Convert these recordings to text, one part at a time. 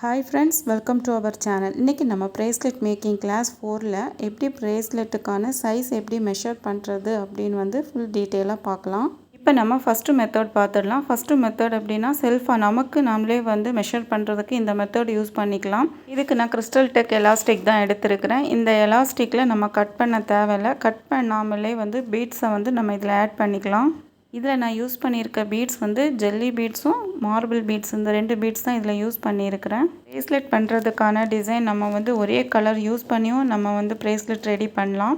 Hi friends, welcome to our channel. இன்றைக்கி நம்ம bracelet making class 4ல் எப்படி ப்ரேஸ்லெட்டுக்கான சைஸ் எப்படி மெஷர் பண்ணுறது அப்படின்னு ஃபுல் டீட்டெயிலாக பார்க்கலாம். இப்போ நம்ம ஃபஸ்ட்டு மெத்தட் பார்த்துடலாம். ஃபஸ்ட்டு மெத்தட் அப்படின்னா செல்ஃபாக நமக்கு நாமளே மெஷர் பண்ணுறதுக்கு இந்த மெத்தட் யூஸ் பண்ணிக்கலாம். இதுக்கு நான் கிறிஸ்டல் டெக் எலாஸ்டிக் தான் எடுத்துருக்கிறேன். இந்த எலாஸ்டிக்கில் நம்ம கட் பண்ண தேவையில்லை. கட் பண்ணாமலே பீட்ஸை நம்ம இதில் ஆட் பண்ணிக்கலாம். இதில் நான் யூஸ் பண்ணியிருக்க பீட்ஸ் ஜெல்லி பீட்ஸும் மார்பிள் பீட்ஸ், இந்த 2 பீட்ஸ் தான் இதில் யூஸ் பண்ணியிருக்கிறேன். ப்ரேஸ்லெட் பண்ணுறதுக்கான டிசைன் நம்ம ஒரே கலர் யூஸ் பண்ணியும் நம்ம ப்ரேஸ்லெட் ரெடி பண்ணலாம்.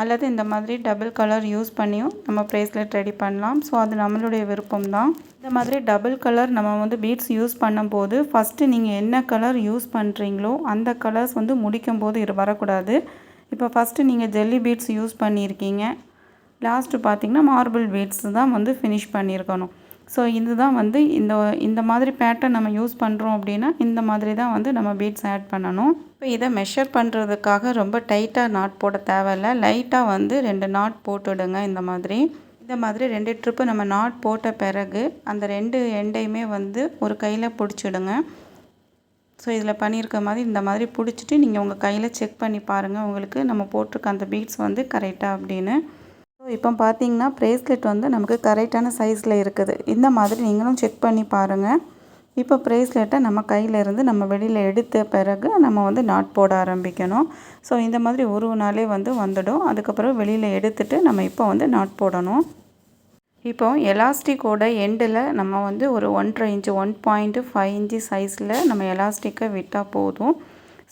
அல்லது இந்த மாதிரி டபுள் கலர் யூஸ் பண்ணியும் நம்ம ப்ரேஸ்லெட் ரெடி பண்ணலாம். ஸோ அது நம்மளுடைய விருப்பம் தான். இந்த மாதிரி டபுள் கலர் நம்ம பீட்ஸ் யூஸ் பண்ணும்போது ஃபஸ்ட்டு நீங்கள் என்ன கலர் யூஸ் பண்ணுறீங்களோ அந்த கலர்ஸ் முடிக்கும் போது இது வரக்கூடாது. இப்போ ஃபஸ்ட்டு நீங்கள் ஜெல்லி பீட்ஸ் யூஸ் பண்ணியிருக்கீங்க, லாஸ்ட்டு பார்த்திங்கன்னா மார்பிள் பீட்ஸ் தான் ஃபினிஷ் பண்ணியிருக்கணும். ஸோ இதுதான் இந்த மாதிரி பேட்டர்ன் நம்ம யூஸ் பண்ணுறோம் அப்படின்னா இந்த மாதிரி தான் நம்ம பீட்ஸ் ஆட் பண்ணணும். இப்போ இதை மெஷர் பண்ணுறதுக்காக ரொம்ப டைட்டாக நாட் போட தேவையில்லை. லைட்டாக 2 நாட் போட்டுவிடுங்க. இந்த மாதிரி 2 ட்ரிப்பு நம்ம நாட் போட்ட பிறகு அந்த 2 எண்டையுமே ஒரு கையில் பிடிச்சிடுங்க. ஸோ இதில் பண்ணியிருக்க மாதிரி இந்த மாதிரி பிடிச்சிட்டு நீங்கள் உங்கள் கையில் செக் பண்ணி பாருங்கள், உங்களுக்கு நம்ம போட்டிருக்க அந்த பீட்ஸ் கரெக்டாக அப்படின்னு. ஸோ இப்போ பார்த்தீங்கன்னா ப்ரேஸ்லெட் நமக்கு கரெக்டான சைஸில் இருக்குது. இந்த மாதிரி நீங்களும் செக் பண்ணி பாருங்கள். இப்போ ப்ரேஸ்லெட்டை நம்ம கையிலேருந்து நம்ம வெளியில் எடுத்த பிறகு நம்ம நாட் போட ஆரம்பிக்கணும். ஸோ இந்த மாதிரி ஒரு நாளே வந்துடும். அதுக்கப்புறம் வெளியில் எடுத்துட்டு நம்ம இப்போ நாட் போடணும். இப்போ எலாஸ்டிக்கோட எண்டில் நம்ம ஒரு 1.5 இன்ச்சு 1.5 இன்ச்சு சைஸில் நம்ம எலாஸ்டிக்கை விட்டால் போதும்.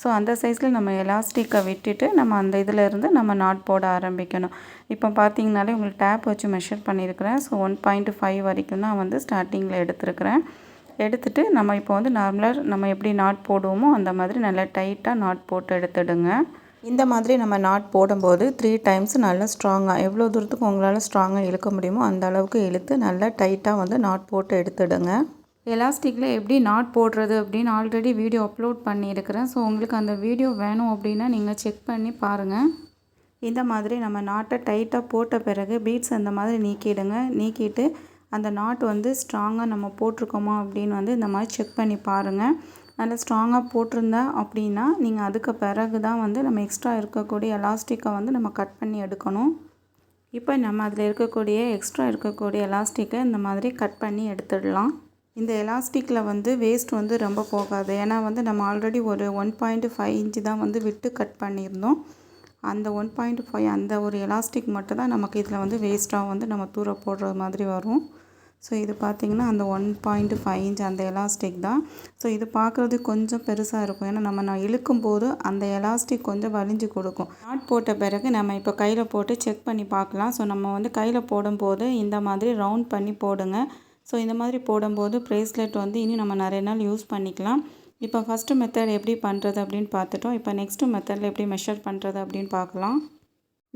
ஸோ அந்த சைஸில் நம்ம எலாஸ்டிக்கை விட்டுட்டு நம்ம அந்த இதிலேருந்து நம்ம நாட் போட ஆரம்பிக்கணும். இப்போ பார்த்தீங்கனாலே உங்களுக்கு டேப் வச்சு மெஷர் பண்ணியிருக்கிறேன். ஸோ 1.5 வரைக்கும் தான் ஸ்டார்டிங்கில் எடுத்துருக்கிறேன். எடுத்துகிட்டு நம்ம இப்போ நார்மலாக நம்ம எப்படி நாட் போடுவோமோ அந்த மாதிரி நல்லா டைட்டாக நாட் போட்டு எடுத்துடுங்க. இந்த மாதிரி நம்ம நாட் போடும்போது 3 டைம்ஸ் நல்லா ஸ்ட்ராங்காக, எவ்வளோ தூரத்துக்கு உங்களால் ஸ்ட்ராங்காக இழுக்க முடியுமோ அந்த அளவுக்கு இழுத்து நல்லா டைட்டாக நாட் போட்டு எடுத்துடுங்க. எலாஸ்டிக்கில் எப்படி நாட் போடுறது அப்படின்னு ஆல்ரெடி வீடியோ அப்லோட் பண்ணியிருக்கிறேன். ஸோ உங்களுக்கு அந்த வீடியோ வேணும் அப்படின்னா நீங்கள் செக் பண்ணி பாருங்கள். இந்த மாதிரி நம்ம நாட்டை டைட்டாக போட்ட பிறகு பீட்ஸ் அந்த மாதிரி நீக்கிடுங்க. நீக்கிட்டு அந்த நாட் ஸ்ட்ராங்காக நம்ம போட்டிருக்கோமா அப்படின்னு இந்த மாதிரி செக் பண்ணி பாருங்கள். நல்லா ஸ்ட்ராங்காக போட்டிருந்தா அப்படின்னா நீங்கள் அதுக்கு பிறகு தான் நம்ம எக்ஸ்ட்ரா இருக்கக்கூடிய எலாஸ்டிக்கை நம்ம கட் பண்ணி எடுக்கணும். இப்போ நம்ம அதில் இருக்கக்கூடிய எக்ஸ்ட்ரா இருக்கக்கூடிய எலாஸ்டிக்கை இந்த மாதிரி கட் பண்ணி எடுத்துடலாம். இந்த எலாஸ்டிக்கில் வேஸ்ட் ரொம்ப போகாது. ஏன்னா நம்ம ஆல்ரெடி ஒரு 1.5 இன்ச்சு தான் விட்டு கட் பண்ணியிருந்தோம். அந்த 1.5 அந்த ஒரு எலாஸ்டிக் மட்டும் தான் நமக்கு இதில் வேஸ்ட்டாக நம்ம தூர போடுற மாதிரி வரும். ஸோ இது பார்த்திங்கன்னா அந்த 1.5 இன்ச் அந்த எலாஸ்டிக் தான். ஸோ இது பார்க்குறது கொஞ்சம் பெருசாக இருக்கும். ஏன்னா நான் இழுக்கும்போது அந்த எலாஸ்டிக் கொஞ்சம் வலிஞ்சு கொடுக்கும். நாட் போட்ட பிறகு நம்ம இப்போ கையில் போட்டு செக் பண்ணி பார்க்கலாம். ஸோ நம்ம கையில் போடும்போது இந்த மாதிரி ரவுண்ட் பண்ணி போடுங்க. ஸோ இந்த மாதிரி போடும்போது ப்ரேஸ்லெட் இன்னும் நம்ம நிறைய நாள் யூஸ் பண்ணிக்கலாம். இப்போ ஃபஸ்ட்டு மெத்தட் எப்படி பண்ணுறது அப்படின்னு பார்த்துட்டோம். இப்போ நெக்ஸ்ட்டு மெத்தடில் எப்படி மெஷர் பண்ணுறது அப்படின்னு பார்க்கலாம்.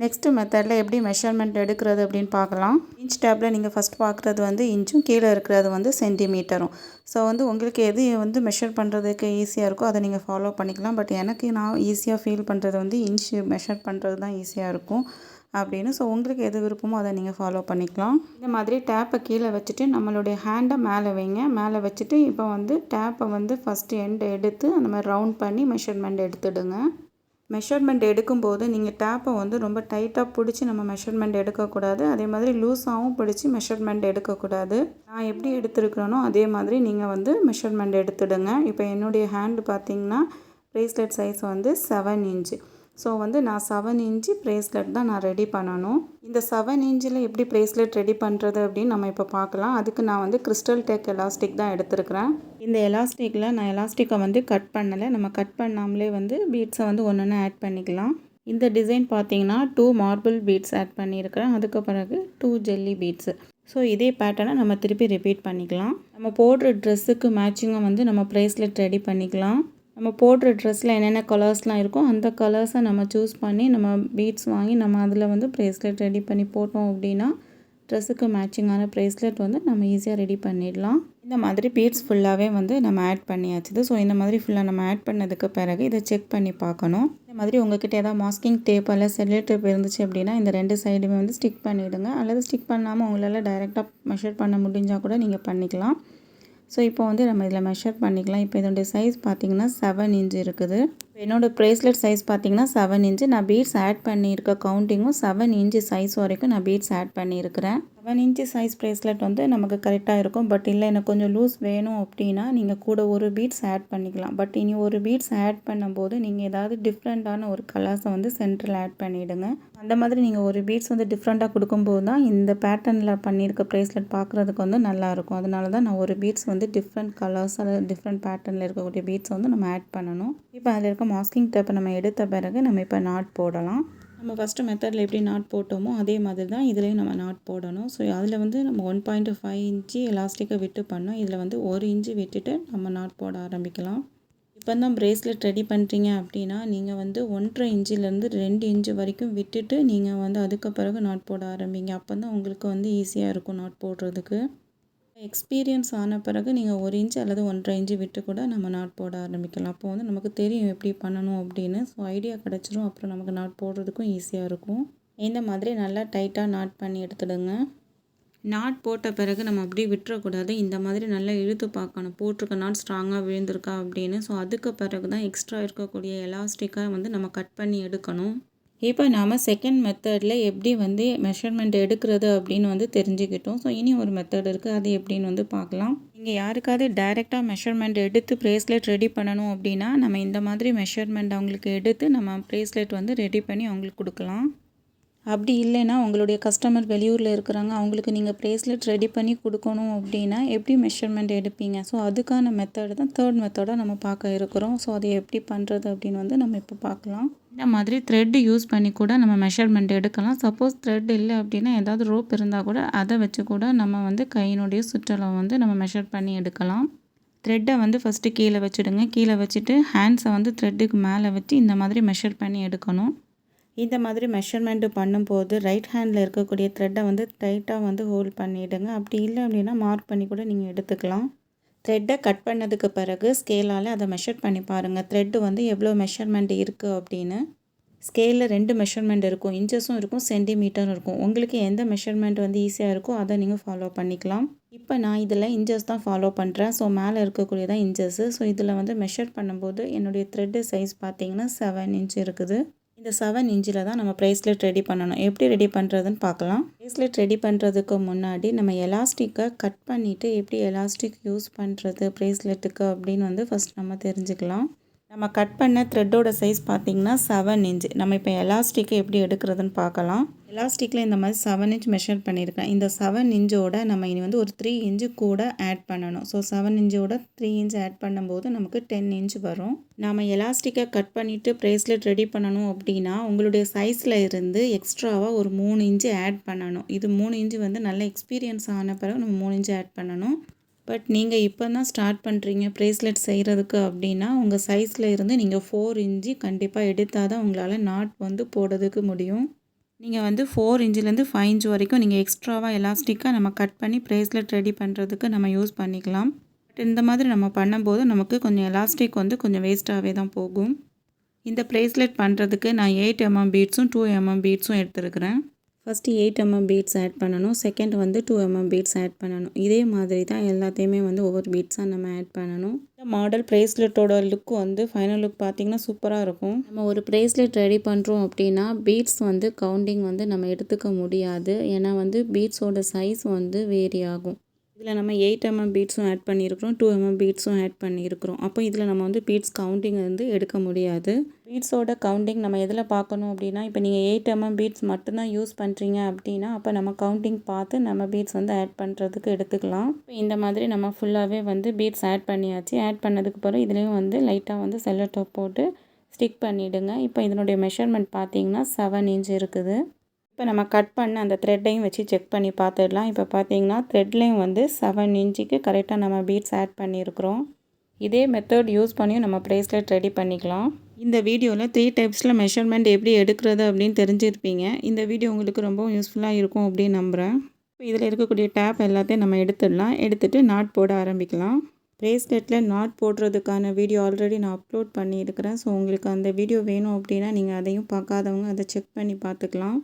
நெக்ஸ்ட்டு மெத்தடில் எப்படி மெஷர்மெண்ட் எடுக்கிறது அப்படின்னு பார்க்கலாம். இன்ச் டேப்பில் நீங்கள் ஃபஸ்ட் பார்க்குறது இன்ச்சும், கீழே இருக்கிறது சென்டிமீட்டரும். ஸோ உங்களுக்கு எது மெஷர் பண்ணுறதுக்கு ஈஸியாக இருக்கோ அதை நீங்கள் ஃபாலோ பண்ணிக்கலாம். பட் நான் ஈஸியாக ஃபீல் பண்ணுறது இன்ச்சு மெஷர் பண்ணுறது தான் ஈஸியாக இருக்கும் அப்படின்னு. ஸோ உங்களுக்கு எது விருப்பமோ அதை நீங்கள் ஃபாலோ பண்ணிக்கலாம். இந்த மாதிரி டேப்பை கீழே வச்சுட்டு நம்மளுடைய ஹேண்டை மேலே வைங்க. மேலே வச்சுட்டு இப்போ டேப்பை ஃபஸ்ட்டு எண்டு எடுத்து அந்த மாதிரி ரவுண்ட் பண்ணி மெஷர்மெண்ட் எடுத்துடுங்க. மெஷர்மெண்ட் எடுக்கும்போது நீங்கள் டேப்பை ரொம்ப டைட்டாக பிடிச்சி நம்ம மெஷர்மெண்ட் எடுக்கக்கூடாது. அதே மாதிரி லூஸாகவும் பிடிச்சி மெஷர்மெண்ட் எடுக்கக்கூடாது. நான் எப்படி எடுத்துருக்கிறேனோ அதே மாதிரி நீங்கள் மெஷர்மெண்ட் எடுத்துடுங்க. இப்போ என்னுடைய ஹேண்டு பார்த்திங்கன்னா ப்ரேஸ்லெட் சைஸ் 7 இன்ச்சு. ஸோ நான் 7 இன்ச்சு ப்ரேஸ்லெட் தான் நான் ரெடி பண்ணணும். இந்த 7 இன்ச்சில் எப்படி ப்ரேஸ்லெட் ரெடி பண்ணுறது அப்படின்னு நம்ம இப்போ பார்க்கலாம். அதுக்கு நான் கிறிஸ்டல் டெக் எலாஸ்டிக் தான் எடுத்துருக்கிறேன். இந்த எலாஸ்டிக்கில் நான் எலாஸ்டிக்கை கட் பண்ணலை. நம்ம கட் பண்ணாமலே பீட்ஸை ஒன்று ஆட் பண்ணிக்கலாம். இந்த டிசைன் பார்த்தீங்கன்னா 2 மார்பிள் பீட்ஸ் ஆட் பண்ணியிருக்கிறேன். அதுக்கு பிறகு 2 ஜெல்லி பீட்ஸு. ஸோ இதே பேட்டர்னை நம்ம திருப்பி ரிப்பீட் பண்ணிக்கலாம். நம்ம போடுற ட்ரெஸ்ஸுக்கு மேட்சிங்காக நம்ம ப்ரேஸ்லெட் ரெடி பண்ணிக்கலாம். நம்ம போடுற ட்ரெஸ்ஸில் என்னென்ன கலர்ஸ்லாம் இருக்கோ அந்த கலர்ஸை நம்ம சூஸ் பண்ணி நம்ம பீட்ஸ் வாங்கி நம்ம அதில் ப்ரேஸ்லெட் ரெடி பண்ணி போட்டோம் அப்படின்னா ட்ரெஸ்ஸுக்கு மேட்சிங்கான ப்ரேஸ்லெட் நம்ம ஈஸியாக ரெடி பண்ணிடலாம். இந்த மாதிரி பீட்ஸ் ஃபுல்லாகவே நம்ம ஆட் பண்ணியாச்சுது. ஸோ இந்த மாதிரி ஃபுல்லாக நம்ம ஆட் பண்ணதுக்கு பிறகு இதை செக் பண்ணி பார்க்கணும். இந்த மாதிரி உங்கள்கிட்ட ஏதாவது மாஸ்கிங் டேப் அல்ல செல்லோ டேப் இருந்துச்சு அப்படின்னா இந்த 2 சைடுமே ஸ்டிக் பண்ணிவிடுங்க. அல்லது ஸ்டிக் பண்ணாமல் உங்களால் டைரெக்டாக மெஷர் பண்ண முடிஞ்சால் கூட நீங்கள் பண்ணிக்கலாம். ஸோ இப்போ வந்து நம்ம இதில் மெஷர் பண்ணிக்கலாம். இப்போ இதனுடைய சைஸ் பார்த்திங்கன்னா 7 இன்ச் இருக்குது. என்னோடய ப்ரேஸ்லெட் சைஸ் பார்த்திங்கன்னா 7 இன்ச்சு. நான் பீட்ஸ் ஆட் பண்ணியிருக்க கவுண்டிங்கும் 7 இன்ச்சு சைஸ் வரைக்கும் நான் பீட்ஸ் ஆட் பண்ணியிருக்கிறேன். 7 இன்ச்சு சைஸ் ப்ரேஸ்லெட் வந்து நமக்கு கரெக்டாக இருக்கும். பட் இல்லை எனக்கு கொஞ்சம் லூஸ் வேணும் அப்படின்னா நீங்கள் கூட ஒரு பீட்ஸ் ஆட் பண்ணிக்கலாம். பட் இனி ஒரு பீட்ஸ் ஆட் பண்ணும்போது நீங்கள் ஏதாவது டிஃப்ரெண்ட்டான ஒரு கலர்ஸை வந்து சென்டரில் ஆட் பண்ணிவிடுங்க. அந்த மாதிரி நீங்கள் ஒரு பீட்ஸ் வந்து டிஃப்ரெண்ட்டாக கொடுக்கும்போது தான் இந்த பேட்டர்னில் பண்ணியிருக்க ப்ரேஸ்லெட் பார்க்குறதுக்கு வந்து நல்லாயிருக்கும். அதனால தான் நான் ஒரு பீட்ஸ் வந்து டிஃப்ரெண்ட் கலர்ஸ் அல்லது டிஃப்ரெண்ட் பேட்டர்னில் இருக்கக்கூடிய பீட்ஸ் வந்து நம்ம ஆட் பண்ணணும். இப்போ அதில் இருக்க மாஸ்கிங் டேப்பை நம்ம எடுத்த பிறகு நம்ம இப்போ நாட் போடலாம். நம்ம ஃபஸ்ட்டு மெத்தடில் எப்படி நாட் போட்டோமோ அதே மாதிரி தான் இதுலேயும் நம்ம நாட் போடணும். ஸோ அதில் வந்து நம்ம 1.5 இன்ச்சு எலாஸ்டிக்கை விட்டு பண்ணோம். இதில் வந்து 1 இன்ச்சு விட்டுட்டு நம்ம நாட் போட ஆரம்பிக்கலாம். இப்போ தான் ப்ரேஸ்லெட் ரெடி பண்ணுறீங்க அப்படின்னா நீங்கள் வந்து 1.5 இன்ச்சிலேருந்து 2 இன்ச்சு வரைக்கும் விட்டுட்டு நீங்கள் வந்து அதுக்கு பிறகு நாட் போட ஆரம்பிங்க. அப்போ தான் உங்களுக்கு வந்து ஈஸியாக இருக்கும் நாட் போடுறதுக்கு. எக்ஸ்பீரியன்ஸ் ஆன பிறகு நீங்கள் 1 இன்ச் அல்லது 1.5 இன்ச்சு விட்டு கூட நம்ம நாட் போட ஆரம்பிக்கலாம். அப்போ வந்து நமக்கு தெரியும் எப்படி பண்ணணும் அப்படின்னு. ஸோ ஐடியா கிடச்சிரும். அப்புறம் நமக்கு நாட் போடுறதுக்கும் ஈஸியாக இருக்கும். இந்த மாதிரி நல்லா டைட்டாக நாட் பண்ணி எடுத்துடுங்க. நாட் போட்ட பிறகு நம்ம அப்படியே விட்டுறக்கூடாது. இந்த மாதிரி நல்லா இழுத்து பார்க்கணும் போட்டிருக்க நாட் ஸ்ட்ராங்காக விழுந்திருக்கா அப்படின்னு. ஸோ அதுக்கு பிறகு தான் எக்ஸ்ட்ரா இருக்கக்கூடிய எலாஸ்டிக்காக வந்து நம்ம கட் பண்ணி எடுக்கணும். இப்போ நாம் செகண்ட் மெத்தடில் எப்படி வந்து மெஷர்மெண்ட் எடுக்கிறது அப்படின்னு வந்து தெரிஞ்சுக்கிட்டோம். ஸோ இனி ஒரு மெத்தட் இருக்குது, அது எப்படின்னு வந்து பார்க்கலாம். நீங்கள் யாருக்காவது டைரெக்டாக மெஷர்மெண்ட் எடுத்து ப்ரேஸ்லெட் ரெடி பண்ணணும் அப்படின்னா நம்ம இந்த மாதிரி மெஷர்மெண்ட் அவங்களுக்கு எடுத்து நம்ம ப்ரேஸ்லெட் வந்து ரெடி பண்ணி அவங்களுக்கு கொடுக்கலாம். அப்படி இல்லைன்னா உங்களுடைய கஸ்டமர் வெளியூரில் இருக்கிறாங்க, அவங்களுக்கு நீங்கள் ப்ரேஸ்லெட் ரெடி பண்ணி கொடுக்கணும் அப்படின்னா எப்படி மெஷர்மெண்ட் எடுப்பீங்க? ஸோ அதுக்கான மெத்தடு தான் தேர்ட் மெத்தடாக நம்ம பார்க்க இருக்கிறோம். ஸோ அதை எப்படி பண்ணுறது அப்படின்னு வந்து நம்ம இப்போ பார்க்கலாம். இந்த மாதிரி த்ரெட் யூஸ் பண்ணி கூட நம்ம மெஷர்மெண்ட் எடுக்கலாம். சப்போஸ் த்ரெட் இல்லை அப்படின்னா ஏதாவது ரோப் இருந்தால் கூட அதை வச்சு கூட நம்ம வந்து கையினுடைய சுற்றளவு வந்து நம்ம மெஷர் பண்ணி எடுக்கலாம். த்ரெட்டை வந்து ஃபஸ்ட்டு கீழே வச்சுடுங்க. கீழே வச்சுட்டு ஹேண்ட்ஸை வந்து த்ரெட்டுக்கு மேலே வச்சு இந்த மாதிரி மெஷர் பண்ணி எடுக்கணும். இந்த மாதிரி மெஷர்மெண்ட்டு பண்ணும்போது ரைட் ஹேண்டில் இருக்கக்கூடிய த்ரெட்டை வந்து டைட்டாக வந்து ஹோல்ட் பண்ணிவிடுங்க. அப்படி இல்லை அப்படின்னா மார்க் பண்ணி கூட நீங்கள் எடுத்துக்கலாம். த்ரெட்டை கட் பண்ணதுக்கு பிறகு ஸ்கேலால் அதை மெஷர் பண்ணி பாருங்கள். த்ரெட்டு வந்து எவ்வளோ மெஷர்மெண்ட் இருக்குது அப்படின்னு. ஸ்கேலில் 2 மெஷர்மெண்ட் இருக்கும், இன்ச்சஸும் இருக்கும், சென்டிமீட்டரும் இருக்கும். உங்களுக்கு எந்த மெஷர்மெண்ட் வந்து ஈஸியாக இருக்கோ அதை நீங்கள் ஃபாலோ பண்ணிக்கலாம். இப்போ நான் இதில் இன்ச்சஸ் தான் ஃபாலோ பண்ணுறேன். ஸோ மேலே இருக்கக்கூடியதான் இன்ச்சஸ்ஸு. ஸோ இதில் வந்து மெஷர் பண்ணும்போது என்னுடைய த்ரெட்டு சைஸ் பார்த்திங்கன்னா 7 இன்ச் இருக்குது. இந்த 7 இன்ச்சில் தான் நம்ம ப்ரேஸ்லெட் ரெடி பண்ணணும். எப்படி ரெடி பண்ணுறதுன்னு பார்க்கலாம். ப்ரேஸ்லெட் ரெடி பண்ணுறதுக்கு முன்னாடி நம்ம எலாஸ்டிக்கை கட் பண்ணிவிட்டு எப்படி எலாஸ்டிக் யூஸ் பண்ணுறது ப்ரேஸ்லெட்டுக்கு அப்படின்னு வந்து ஃபஸ்ட் நம்ம தெரிஞ்சுக்கலாம். நம்ம கட் பண்ண த்ரெட்டோட சைஸ் பார்த்திங்கன்னா 7 இன்ச். நம்ம இப்போ எலாஸ்டிக்கை எப்படி எடுக்கிறதுன்னு பார்க்கலாம். எலாஸ்டிக்கில் இந்த மாதிரி 7 இன்ச் மெஷர் பண்ணியிருக்கேன். இந்த 7 இன்ச்சோட நம்ம இனி வந்து ஒரு 3 இன்ச்சு கூட ஆட் பண்ணணும். ஸோ 7 இன்ச்சோட 3 இன்ச் ஆட் பண்ணும்போது நமக்கு 10 இன்ச் வரும். நாம் எலாஸ்டிக்கை கட் பண்ணிவிட்டு ப்ரேஸ்லெட் ரெடி பண்ணணும் அப்படின்னா உங்களுடைய சைஸில் இருந்து எக்ஸ்ட்ராவாக ஒரு 3 இன்ச்சு ஆட் பண்ணணும். இது 3 இன்ச்சு வந்து நல்ல எக்ஸ்பீரியன்ஸ் ஆன பிறகு நம்ம 3 இன்ச்சு ஆட் பண்ணணும். பட் நீங்கள் இப்போ தான் ஸ்டார்ட் பண்ணுறீங்க ப்ரேஸ்லெட் செய்கிறதுக்கு அப்படின்னா உங்கள் சைஸில் இருந்து நீங்கள் 4 இன்ச்சு கண்டிப்பாக எடுத்தால் தான் உங்களால் நாட் வந்து போடுறதுக்கு முடியும். நீங்கள் வந்து 4 இன்ச்சிலேருந்து 5 இன்ச் வரைக்கும் நீங்கள் எக்ஸ்ட்ராவாக எலாஸ்டிக்காக நம்ம கட் பண்ணி ப்ரேஸ்லெட் ரெடி பண்ணுறதுக்கு நம்ம யூஸ் பண்ணிக்கலாம். பட் இந்த மாதிரி நம்ம பண்ணும்போது நமக்கு கொஞ்சம் எலாஸ்டிக் வந்து கொஞ்சம் வேஸ்ட்டாகவே தான் போகும். இந்த ப்ரேஸ்லெட் பண்ணுறதுக்கு நான் 8 mm பீட்ஸும் 2 mm பீட்ஸும் எடுத்துருக்கிறேன். ஃபஸ்ட்டு 8 mm பீட்ஸ் ஆட் பண்ணணும். செகண்ட் வந்து 2 mm பீட்ஸ் ஆட் பண்ணணும். இதே மாதிரி தான் எல்லாத்தையுமே வந்து ஒவ்வொரு பீட்ஸாக நம்ம ஆட் பண்ணணும். இந்த மாடல் ப்ரேஸ்லெட்டோட லுக் வந்து ஃபைனல் லுக் பார்த்திங்கன்னா சூப்பராக இருக்கும். நம்ம ஒரு ப்ரேஸ்லெட் ரெடி பண்ணுறோம் அப்படின்னா பீட்ஸ் வந்து கவுண்டிங் வந்து நம்ம எடுத்துக்க முடியாது. ஏன்னா வந்து பீட்ஸோட சைஸ் வந்து வேரி ஆகும். இதில் நம்ம 8 mm பீட்ஸும் ஆட் பண்ணியிருக்கிறோம், 2 mm பீட்ஸும் ஆட் பண்ணியிருக்கிறோம். அப்போ இதில் நம்ம வந்து பீட்ஸ் கவுண்டிங் வந்து எடுக்க முடியாது. பீட்ஸோட கவுண்டிங் நம்ம எதில் பார்க்கணும் அப்படின்னா இப்போ நீங்கள் 8 mm பீட்ஸ் மட்டும்தான் யூஸ் பண்ணுறீங்க அப்படின்னா அப்போ நம்ம கவுண்டிங் பார்த்து நம்ம பீட்ஸ் வந்து ஆட் பண்ணுறதுக்கு எடுத்துக்கலாம். இந்த மாதிரி நம்ம ஃபுல்லாகவே வந்து பீட்ஸ் ஆட் பண்ணியாச்சு. ஆட் பண்ணதுக்கு பிறகு இதுலேயும் வந்து லைட்டாக வந்து செல்லோ டேப் போட்டு ஸ்டிக் பண்ணிவிடுங்க. இப்போ இதனுடைய மெஷர்மெண்ட் பார்த்தீங்கன்னா 7 இன்ச் இருக்குது. இப்போ நம்ம கட் பண்ண அந்த த்ரெட்டையும் வச்சு செக் பண்ணி பார்த்துடலாம். இப்போ பார்த்தீங்கன்னா த்ரெட்லேயும் வந்து 7 இன்ச்சுக்கு கரெக்டாக நம்ம பீட்ஸ் ஆட் பண்ணியிருக்கிறோம். இதே மெத்தட் யூஸ் பண்ணியும் நம்ம ப்ரேஸ்லெட் ரெடி பண்ணிக்கலாம். இந்த வீடியோவில் 3 டைப்ஸில் மெஷர்மெண்ட் எப்படி எடுக்கிறது அப்படின்னு தெரிஞ்சிருப்பீங்க. இந்த வீடியோ உங்களுக்கு ரொம்ப யூஸ்ஃபுல்லாக இருக்கும் அப்படின்னு நம்புகிறேன். இப்போ இதில் இருக்கக்கூடிய டேப் எல்லாத்தையும் நம்ம எடுத்துடலாம். எடுத்துகிட்டு நாட் போட ஆரம்பிக்கலாம். ப்ரேஸ்லெட்டில் நாட் போடுறதுக்கான வீடியோ ஆல்ரெடி நான் அப்லோட் பண்ணியிருக்கிறேன். ஸோ உங்களுக்கு அந்த வீடியோ வேணும் அப்படின்னா நீங்கள் அதையும் பார்க்காதவங்க அதை செக் பண்ணி பார்த்துக்கலாம்.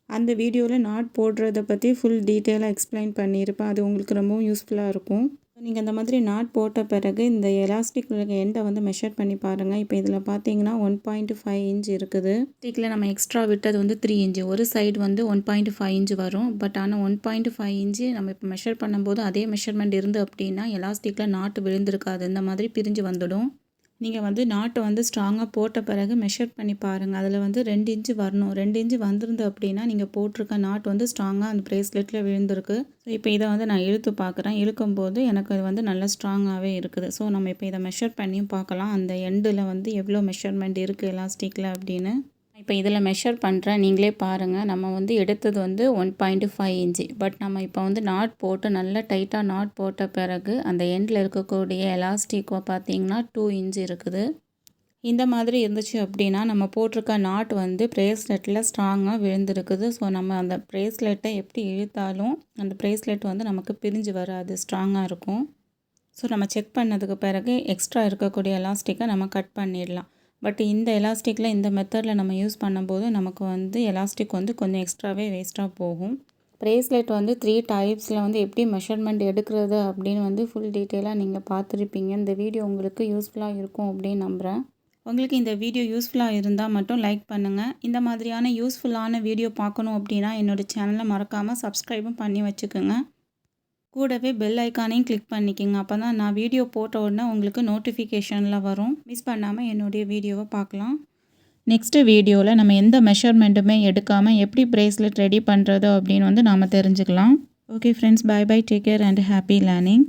அந்த வீடியோவில் நாட் போடுறத பற்றி ஃபுல் டீட்டெயிலாக எக்ஸ்பிளைன் பண்ணியிருப்பேன். அது உங்களுக்கு ரொம்பவும் யூஸ்ஃபுல்லாக இருக்கும். நீங்கள் இந்த மாதிரி நாட் போட்ட பிறகு இந்த எலாஸ்டிக் எண்டை வந்து மெஷர் பண்ணி பாருங்கள். இப்போ இதில் பார்த்தீங்கன்னா 1.5 இன்ச் இருக்குது. ஸ்டிக்கில் நம்ம எக்ஸ்ட்ரா விட்டது வந்து 3 இன்ச்சு. ஒரு சைடு வந்து 1.5 இன்ச் வரும். பட் ஆனால் 1.5 இன்ச்சு நம்ம இப்போ மெஷர் பண்ணும்போது அதே மெஷர்மெண்ட் இருந்து அப்படின்னா எலாஸ்டிக்கில் நாட்டு விழுந்திருக்காது. இந்த மாதிரி பிரிஞ்சு வந்துடும். நீங்கள் வந்து நாட்டை வந்து ஸ்ட்ராங்காக போட்ட பிறகு மெஷர் பண்ணி பாருங்கள். அதில் வந்து 2 இன்ச்சு வரணும். 2 இன்ச்சு வந்திருந்து அப்படின்னா நீங்கள் போட்டிருக்க நாட் வந்து ஸ்ட்ராங்காக அந்த ப்ரேஸ்லெட்டில் விழுந்திருக்கு. ஸோ இப்போ இதை வந்து நான் இழுத்து பார்க்குறேன். இழுக்கும்போது எனக்கு அது வந்து நல்லா ஸ்ட்ராங்காகவே இருக்குது. ஸோ நம்ம இப்போ இதை மெஷர் பண்ணியும் பார்க்கலாம். அந்த எண்டில் வந்து எவ்வளோ மெஷர்மெண்ட் இருக்குது எலாஸ்டிக்கில் அப்படின்னு. இப்போ இதில் மெஷர் பண்ணுறேன், நீங்களே பாருங்கள். நம்ம வந்து எடுத்தது வந்து 1.5 இன்ச்சு. பட் நம்ம இப்போ வந்து நாட் போட்டு நல்லா டைட்டாக நாட் போட்ட பிறகு அந்த எண்டில் இருக்கக்கூடிய எலாஸ்டிக்கை பார்த்தீங்கன்னா 2 இன்ச் இருக்குது. இந்த மாதிரி இருந்துச்சு அப்படின்னா நம்ம போட்டிருக்க நாட் வந்து ப்ரேஸ்லெட்டில் ஸ்ட்ராங்காக விழுந்திருக்குது. ஸோ நம்ம அந்த ப்ரேஸ்லெட்டை எப்படி இழுத்தாலும் அந்த ப்ரேஸ்லெட் வந்து நமக்கு பிரிஞ்சு வராது, ஸ்ட்ராங்காக இருக்கும். ஸோ நம்ம செக் பண்ணதுக்கு பிறகு எக்ஸ்ட்ரா இருக்கக்கூடிய எலாஸ்டிக்கை நம்ம கட் பண்ணிடலாம். பட் இந்த எலாஸ்டிக்கில் இந்த மெத்தடில் நம்ம யூஸ் பண்ணும்போது நமக்கு வந்து எலாஸ்டிக் வந்து கொஞ்சம் எக்ஸ்ட்ராவே வேஸ்ட்டாக போகும். ப்ரேஸ்லெட் வந்து 3 டைப்ஸில் வந்து எப்படி மெஷர்மெண்ட் எடுக்கிறது அப்படின்னு வந்து ஃபுல் டீட்டெயிலாக நீங்கள் பார்த்துருப்பீங்க. இந்த வீடியோ உங்களுக்கு யூஸ்ஃபுல்லாக இருக்கும் அப்படின்னு நம்புகிறேன். உங்களுக்கு இந்த வீடியோ யூஸ்ஃபுல்லாக இருந்தால் மட்டும் லைக் பண்ணுங்கள். இந்த மாதிரியான யூஸ்ஃபுல்லான வீடியோ பார்க்கணும் அப்படின்னா என்னோடய சேனலை மறக்காமல் சப்ஸ்கிரைபும் பண்ணி வச்சுக்கோங்க. கூடவே பெல் ஐக்கானையும் கிளிக் பண்ணிக்கோங்க. அப்போ தான் நான் வீடியோ போட்ட உடனே உங்களுக்கு நோட்டிஃபிகேஷனில் வரும். மிஸ் பண்ணாமல் என்னுடைய வீடியோவை பார்க்கலாம். நெக்ஸ்ட்டு வீடியோவில் நம்ம எந்த மெஷர்மெண்ட்டுமே எடுக்காமல் எப்படி ப்ரேஸ்லெட் ரெடி பண்ணுறது அப்படின்னு வந்து நாம் தெரிஞ்சுக்கலாம். Okay friends, bye bye, take care and happy learning.